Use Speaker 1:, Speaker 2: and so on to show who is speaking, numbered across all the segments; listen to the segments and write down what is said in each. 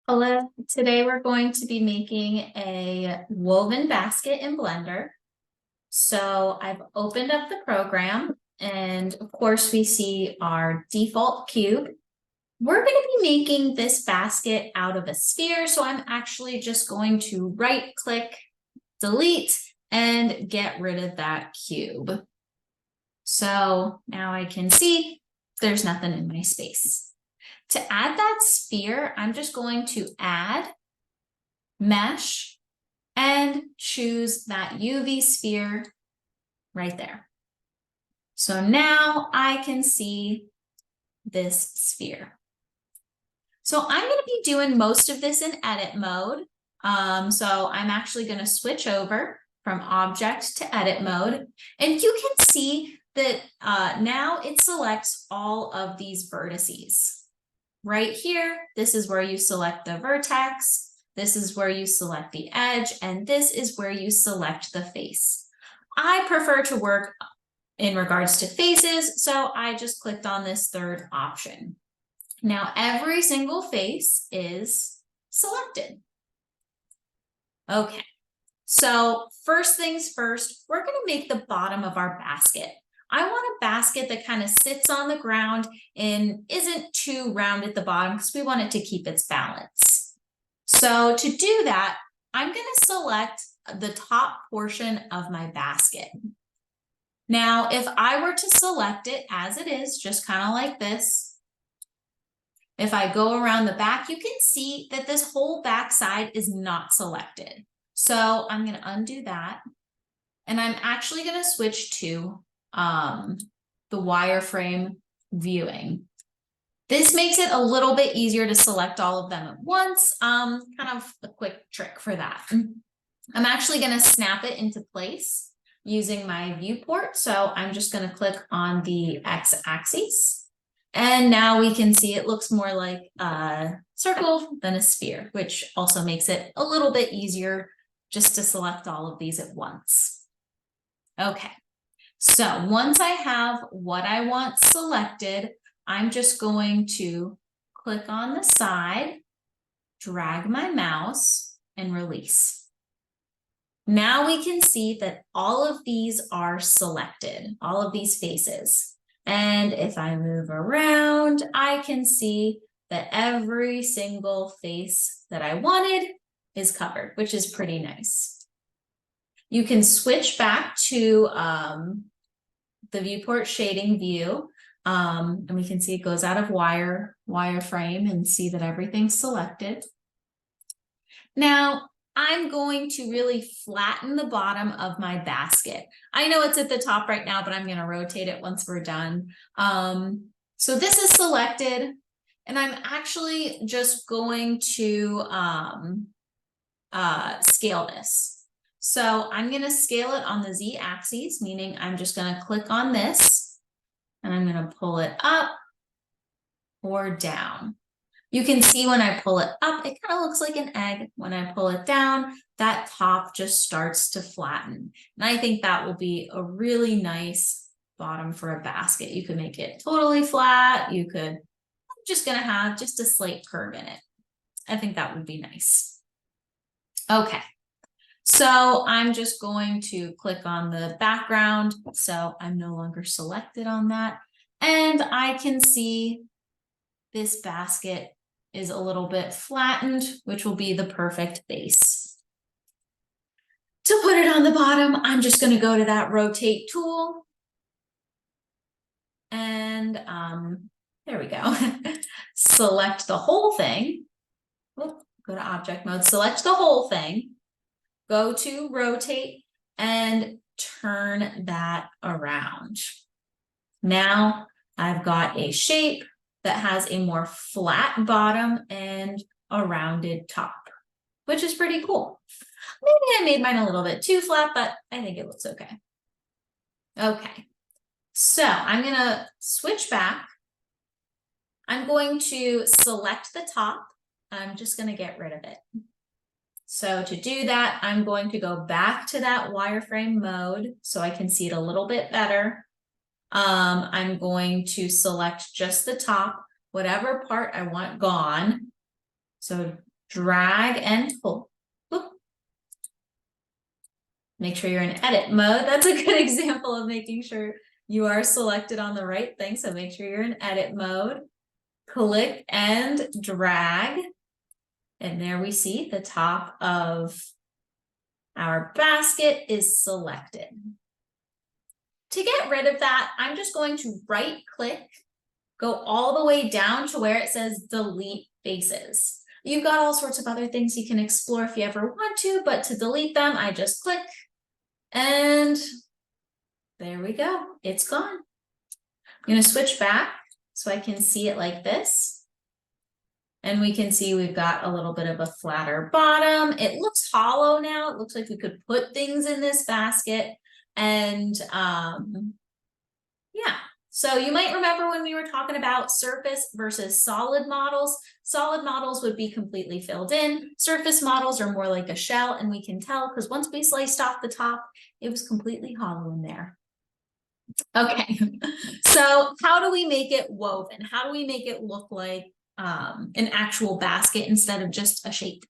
Speaker 1: Hello, today we're going to be making a woven basket in Blender. So I've opened up the program and of course we see our default cube. We're going to be making this basket out of a sphere. So I'm actually just going to right click, delete, and get rid of that cube. So now I can see there's nothing in my space. To add that sphere, I'm just going to add mesh and choose that UV sphere right there. So now I can see this sphere. So I'm going to be doing most of this in edit mode. So I'm actually going to switch over from object to edit mode. And you can see that now it selects all of these vertices. Right here, this is where you select the vertex. This is where you select the edge, and this is where you select the face. I prefer to work in regards to faces, so I just clicked on this third option. Now every single face is selected. Okay, so first things first, we're going to make the bottom of our basket. I want a basket that kind of sits on the ground and isn't too round at the bottom because we want it to keep its balance. So to do that, I'm going to select the top portion of my basket. Now, if I were to select it as it is, just kind of like this, if I go around the back, you can see that this whole back side is not selected. So I'm going to undo that. And I'm actually going to switch to the wireframe viewing. This makes it a little bit easier to select all of them at once. Kind of a quick trick for that. I'm actually going to snap it into place using my viewport. So I'm just going to click on the x-axis. And now we can see it looks more like a circle than a sphere, which also makes it a little bit easier just to select all of these at once. Okay. So once I have what I want selected, I'm just going to click on the side, drag my mouse, and release. Now we can see that all of these are selected, all of these faces. And if I move around, I can see that every single face that I wanted is covered, which is pretty nice. You can switch back to the viewport shading view, and we can see it goes out of wireframe and see that everything's selected. Now I'm going to really flatten the bottom of my basket. I know it's at the top right now, but I'm going to rotate it once we're done. So this is selected, and I'm actually just going to scale this. So I'm going to scale it on the z-axis, meaning I'm just going to click on this and I'm going to pull it up or down. You can see when I pull it up, it kind of looks like an egg. When I pull it down, that top just starts to flatten. And I think that will be a really nice bottom for a basket. You could make it totally flat. You could, I'm just going to have just a slight curve in it. I think that would be nice. Okay. So I'm just going to click on the background. So I'm no longer selected on that. And I can see this basket is a little bit flattened, which will be the perfect base. To put it on the bottom, I'm just going to go to that rotate tool. And there we go. Select the whole thing. Go to object mode, select the whole thing. Go to rotate and turn that around. Now I've got a shape that has a more flat bottom and a rounded top, which is pretty cool. Maybe I made mine a little bit too flat, but I think it looks okay. Okay, so I'm going to switch back. I'm going to select the top. I'm just going to get rid of it. So to do that, I'm going to go back to that wireframe mode so I can see it a little bit better. I'm going to select just the top, whatever part I want gone. So drag and pull. Whoop. Make sure you're in edit mode. That's a good example of making sure you are selected on the right thing. So make sure you're in edit mode. Click and drag. And there we see the top of our basket is selected. To get rid of that, I'm just going to right click, go all the way down to where it says delete faces. You've got all sorts of other things you can explore if you ever want to, but to delete them, I just click and there we go. It's gone. I'm going to switch back so I can see it like this. And we can see we've got a little bit of a flatter bottom. It looks hollow now. It looks like we could put things in this basket. And yeah, so you might remember when we were talking about surface versus solid models. Solid models would be completely filled in. Surface models are more like a shell, and we can tell because once we sliced off the top, it was completely hollow in there. Okay, so how do we make it woven? How do we make it look like an actual basket instead of just a shape?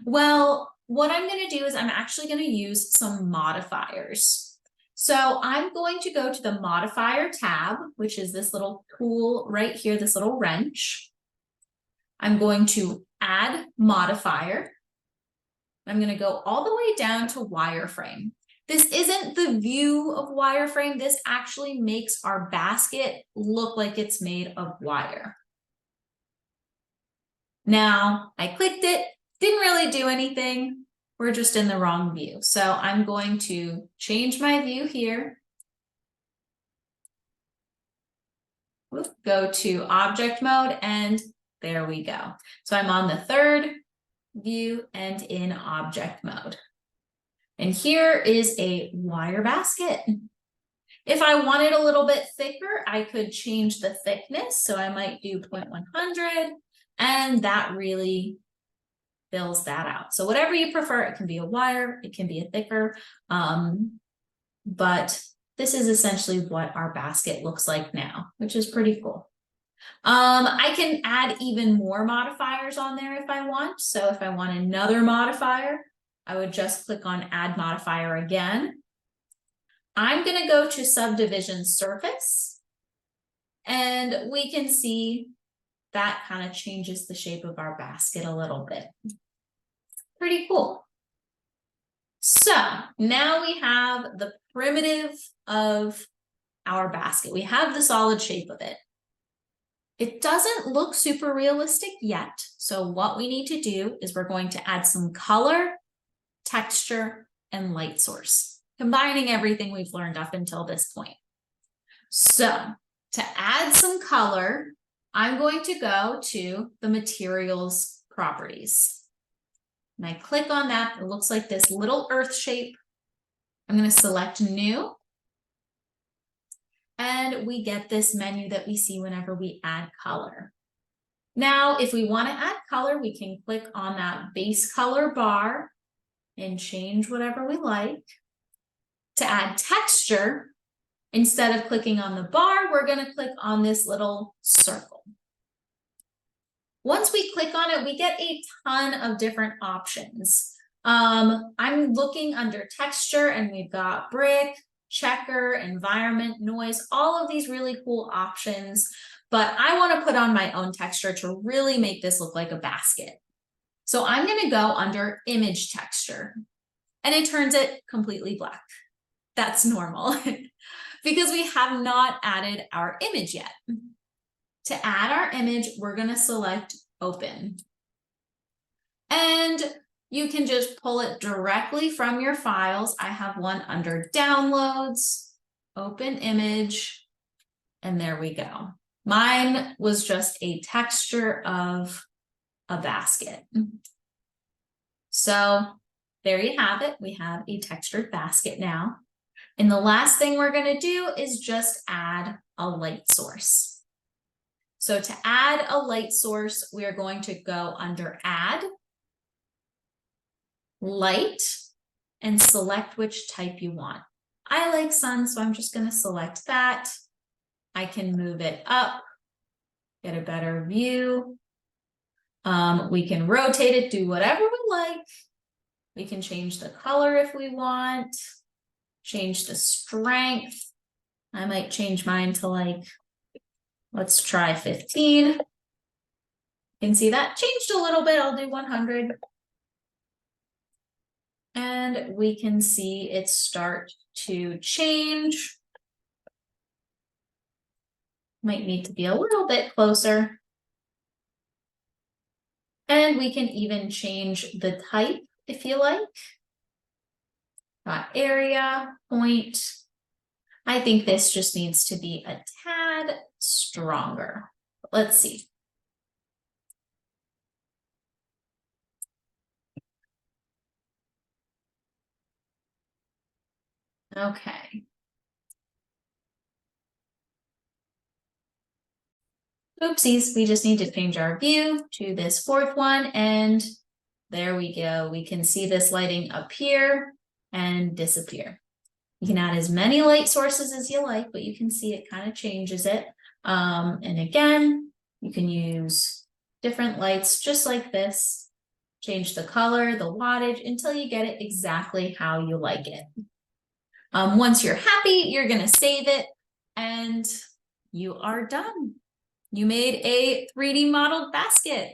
Speaker 1: Well, what I'm going to do is I'm actually going to use some modifiers. So I'm going to go to the modifier tab, which is this little tool right here, this little wrench. I'm going to add modifier. I'm going to go all the way down to wireframe. This isn't the view of wireframe. This actually makes our basket look like it's made of wire. Now I clicked it, didn't really do anything. We're just in the wrong view. So I'm going to change my view here. Go to object mode and there we go. So I'm on the third view and in object mode. And here is a wire basket. If I wanted a little bit thicker, I could change the thickness. So I might do 0.100 and that really fills that out. So whatever you prefer, it can be a wire, it can be a thicker, but this is essentially what our basket looks like now, which is pretty cool. I can add even more modifiers on there if I want. So if I want another modifier, I would just click on add modifier again. I'm going to go to subdivision surface and we can see that kind of changes the shape of our basket a little bit. Pretty cool. So now we have the primitive of our basket. We have the solid shape of it. It doesn't look super realistic yet. So what we need to do is we're going to add some color, texture, and light source, combining everything we've learned up until this point. So to add some color, I'm going to go to the materials properties. And I click on that, it looks like this little earth shape. I'm going to select new. And we get this menu that we see whenever we add color. Now, if we want to add color, we can click on that base color bar and change whatever we like. To add texture, instead of clicking on the bar, we're going to click on this little circle. Once we click on it, we get a ton of different options. I'm looking under texture and we've got brick, checker, environment, noise, all of these really cool options, but I want to put on my own texture to really make this look like a basket. So I'm going to go under image texture and it turns it completely black. That's normal because we have not added our image yet. To add our image, we're going to select open. And you can just pull it directly from your files. I have one under downloads, open image, and there we go. Mine was just a texture of a basket. So there you have it. We have a textured basket now. And the last thing we're going to do is just add a light source. So to add a light source, we are going to go under add, light, and select which type you want. I like sun, so I'm just going to select that. I can move it up, get a better view. We can rotate it, do whatever we like. We can change the color if we want, change the strength. I might change mine to like, let's try 15. You can see that changed a little bit. I'll do 100. And we can see it start to change. Might need to be a little bit closer. And we can even change the type if you like. Got area, point. I think this just needs to be a tad stronger. Let's see. Okay. Oopsies, we just need to change our view to this fourth one, and there we go. We can see this lighting appear and disappear. You can add as many light sources as you like, but you can see it kind of changes it. And again, you can use different lights just like this. Change the color, the wattage, until you get it exactly how you like it. Once you're happy, you're gonna save it, and you are done. You made a 3D modeled basket.